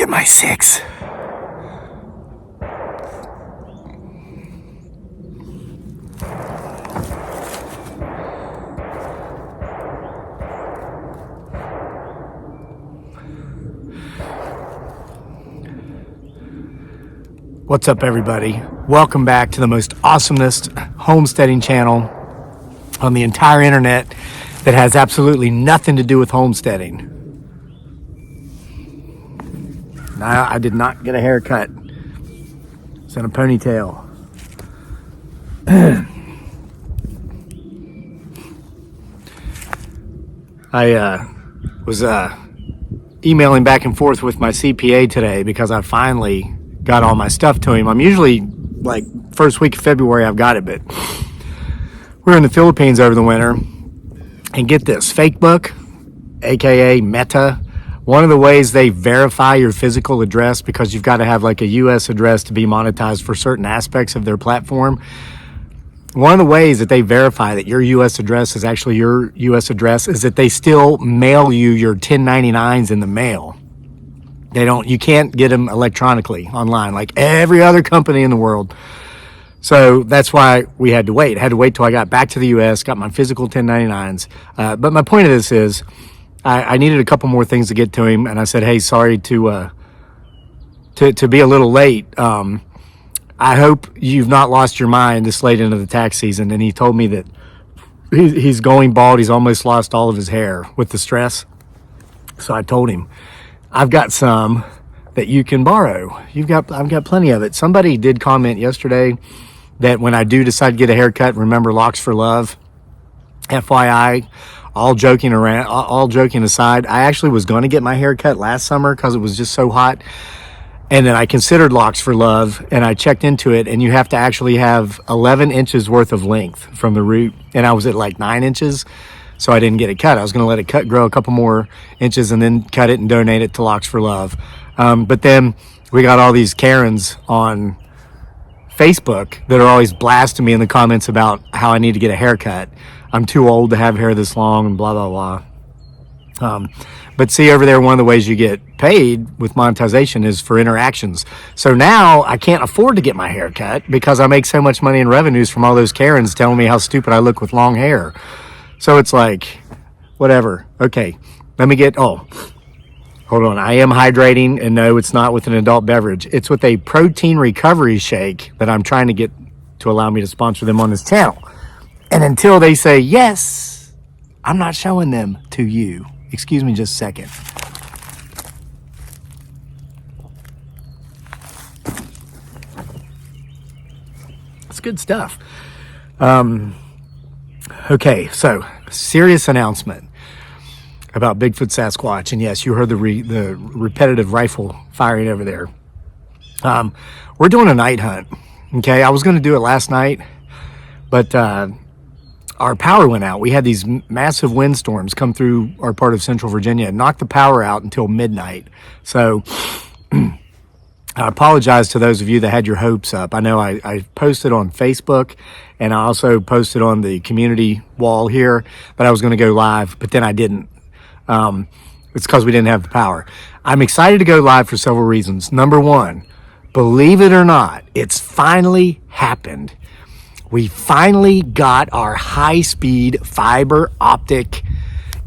at my 6. What's up, everybody? Welcome back to the most awesomest homesteading channel on the entire internet that has absolutely nothing to do with homesteading. Now, I did not get a haircut. It's in a ponytail. I was emailing back and forth with my CPA today because I finally got all my stuff to him. I'm usually like first week of February I've got it, but we're in the Philippines over the winter, and get this, Facebook, aka Meta, one of the ways they verify your physical address, because you've got to have like a US address to be monetized for certain aspects of their platform. One of the ways that they verify that your US address is actually your US address is that they still mail you your 1099s in the mail. You can't get them electronically online like every other company in the world. So that's why we had to wait. I had to wait till I got back to the US, got my physical 1099s. But my point of this is I needed a couple more things to get to him. And I said, hey, sorry to be a little late. I hope you've not lost your mind this late into the tax season. And he told me that he's going bald. He's almost lost all of his hair with the stress. So I told him, I've got some that you can borrow. I've got plenty of it. Somebody did comment yesterday that when I do decide to get a haircut, remember Locks for Love. FYI, all joking aside, I actually was going to get my hair cut last summer because it was just so hot. And then I considered Locks for Love, and I checked into it, and you have to actually have 11 inches worth of length from the root. And I was at like 9 inches. So I didn't get it cut. I was going to let it grow a couple more inches and then cut it and donate it to Locks for Love. But then we got all these Karens on Facebook that are always blasting me in the comments about how I need to get a haircut. I'm too old to have hair this long and blah, blah, blah. But see, over there, one of the ways you get paid with monetization is for interactions. So now I can't afford to get my hair cut because I make so much money in revenues from all those Karens telling me how stupid I look with long hair. So it's like, whatever. Okay, let me hold on. I am hydrating, and no, it's not with an adult beverage. It's with a protein recovery shake that I'm trying to get to allow me to sponsor them on this channel. And until they say yes, I'm not showing them to you. Excuse me just a second. It's good stuff. Okay, so serious announcement about Bigfoot Sasquatch. And yes, you heard the repetitive rifle firing over there. We're doing a night hunt. Okay, I was going to do it last night, but our power went out. We had these massive windstorms come through our part of Central Virginia and knocked the power out until midnight. So I apologize to those of you that had your hopes up. I know I posted on Facebook, and I also posted on the community wall here that I was going to go live, but then I didn't. It's because we didn't have the power. I'm excited to go live for several reasons. Number one, believe it or not, it's finally happened. We finally got our high-speed fiber optic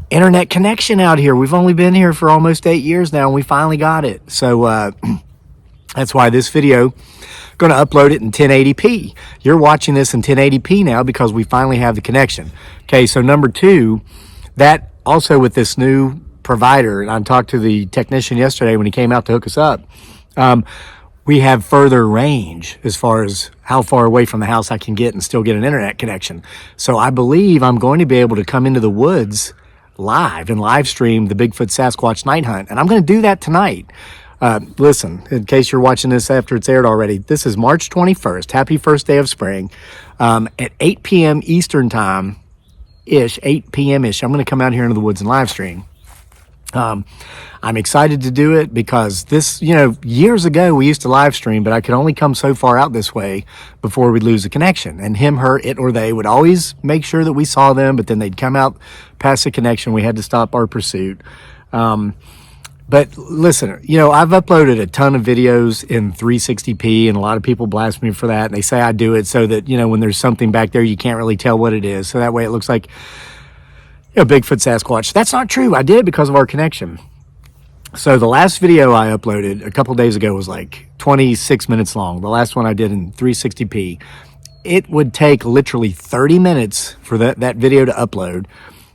internet connection out here. We've only been here for almost 8 years now, and we finally got it. So that's why this video, going to upload it in 1080p. You're watching this in 1080p now because we finally have the connection. Okay, so number two, that also with this new provider, and I talked to the technician yesterday when he came out to hook us up, we have further range as far as how far away from the house I can get and still get an internet connection. So I believe I'm going to be able to come into the woods live and live stream the Bigfoot Sasquatch night hunt. And I'm going to do that tonight. Listen, in case you're watching this after it's aired already, this is March 21st. Happy first day of spring. At 8 p.m. Eastern time-ish, 8 p.m.-ish, I'm going to come out here into the woods and live stream. I'm excited to do it because this, years ago we used to live stream, but I could only come so far out this way before we'd lose the connection. And him, her, it, or they would always make sure that we saw them, but then they'd come out past the connection. We had to stop our pursuit. But listen, you know, I've uploaded a ton of videos in 360p, and a lot of people blast me for that. And they say I do it so that, you know, when there's something back there, you can't really tell what it is. So that way it looks like, you know, Bigfoot Sasquatch. That's not true. I did it because of our connection. So the last video I uploaded a couple days ago was like 26 minutes long. The last one I did in 360p. It would take literally 30 minutes for that video to upload.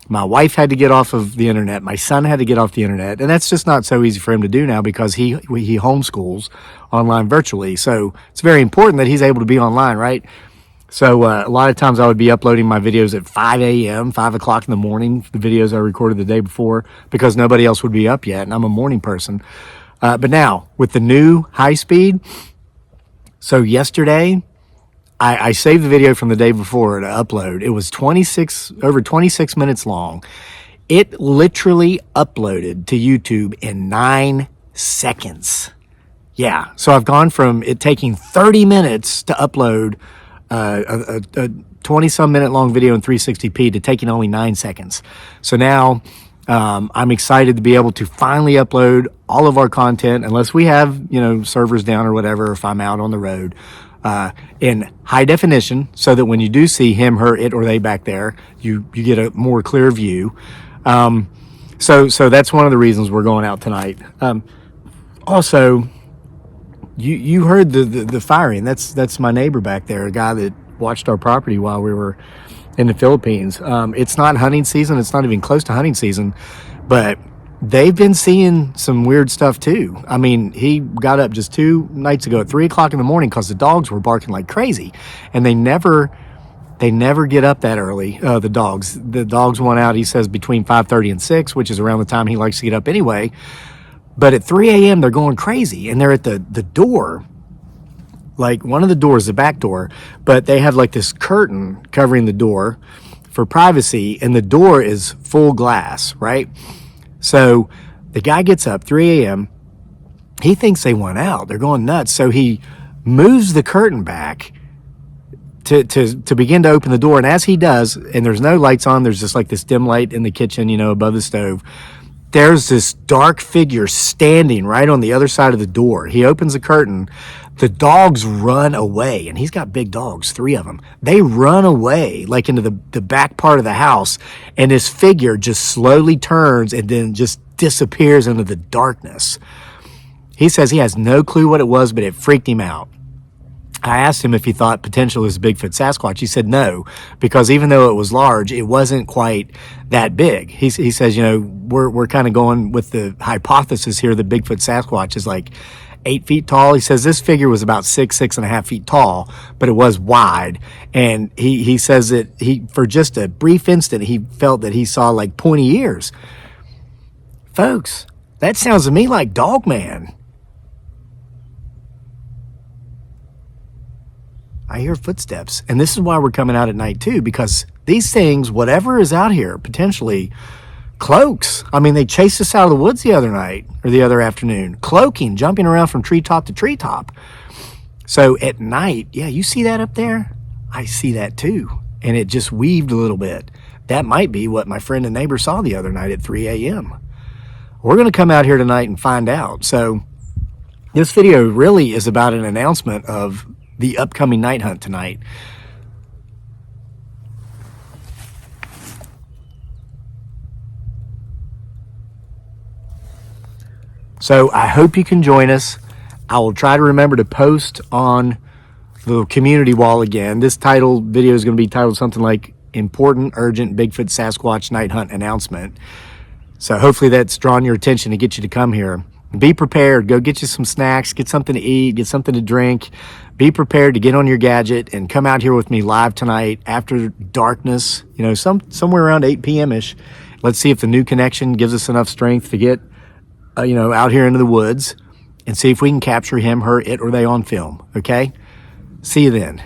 My wife had to get off of the internet. My son had to get off the internet. And that's just not so easy for him to do now because he homeschools online virtually. So it's very important that he's able to be online, right? So a lot of times I would be uploading my videos at 5 a.m., 5 o'clock in the morning, the videos I recorded the day before, because nobody else would be up yet, and I'm a morning person. But now, with the new high speed, so yesterday, I saved the video from the day before to upload. It was over 26 minutes long. It literally uploaded to YouTube in 9 seconds. Yeah, so I've gone from it taking 30 minutes to upload a 20-some minute long video in 360p to taking only 9 seconds. So now I'm excited to be able to finally upload all of our content, unless we have, you know, servers down or whatever, if I'm out on the road, in high definition, so that when you do see him, her, it, or they back there, you get a more clear view. So that's one of the reasons we're going out tonight. Also, you heard the firing. That's my neighbor back there, a guy that watched our property while we were in the Philippines. It's not hunting season. It's not even close to hunting season, but they've been seeing some weird stuff too. I mean, he got up just 2 nights ago at 3 o'clock in the morning because the dogs were barking like crazy, and they never get up that early. The dogs went out, he says, between 5:30 and 6, which is around the time he likes to get up anyway. But at 3 a.m., they're going crazy, and they're at the door, like one of the doors, the back door, but they have like this curtain covering the door for privacy, and the door is full glass, right? So the guy gets up 3 a.m. He thinks they went out. They're going nuts. So he moves the curtain back to begin to open the door. And as he does, and there's no lights on, there's just like this dim light in the kitchen, you know, above the stove. There's this dark figure standing right on the other side of the door. He opens the curtain. The dogs run away, and he's got big dogs, 3 of them. They run away like into the back part of the house, and this figure just slowly turns and then just disappears into the darkness. He says he has no clue what it was, but it freaked him out. I asked him if he thought potentially it was Bigfoot Sasquatch. He said no, because even though it was large, it wasn't quite that big. He says, you know, we're kind of going with the hypothesis here that Bigfoot Sasquatch is like 8 feet tall. He says this figure was about 6.5 feet tall, but it was wide. And he says that for just a brief instant, he felt that he saw like pointy ears. Folks, that sounds to me like Dogman. I hear footsteps, and this is why we're coming out at night too, because these things, whatever is out here, potentially cloaks. I mean, they chased us out of the woods the other night, or the other afternoon, cloaking, jumping around from treetop to treetop. So at night, yeah, you see that up there? I see that too, and it just weaved a little bit. That might be what my friend and neighbor saw the other night at 3 a.m. We're going to come out here tonight and find out. So this video really is about an announcement of the upcoming night hunt tonight. So I hope you can join us. I will try to remember to post on the community wall again. This video is going to be titled something like Important Urgent Bigfoot Sasquatch Night Hunt Announcement. So hopefully that's drawn your attention to get you to come here. Be prepared. Go get you some snacks, get something to eat, get something to drink. Be prepared to get on your gadget and come out here with me live tonight after darkness, you know, somewhere around 8 p.m.-ish. Let's see if the new connection gives us enough strength to get, you know, out here into the woods and see if we can capture him, her, it, or they on film. Okay? See you then.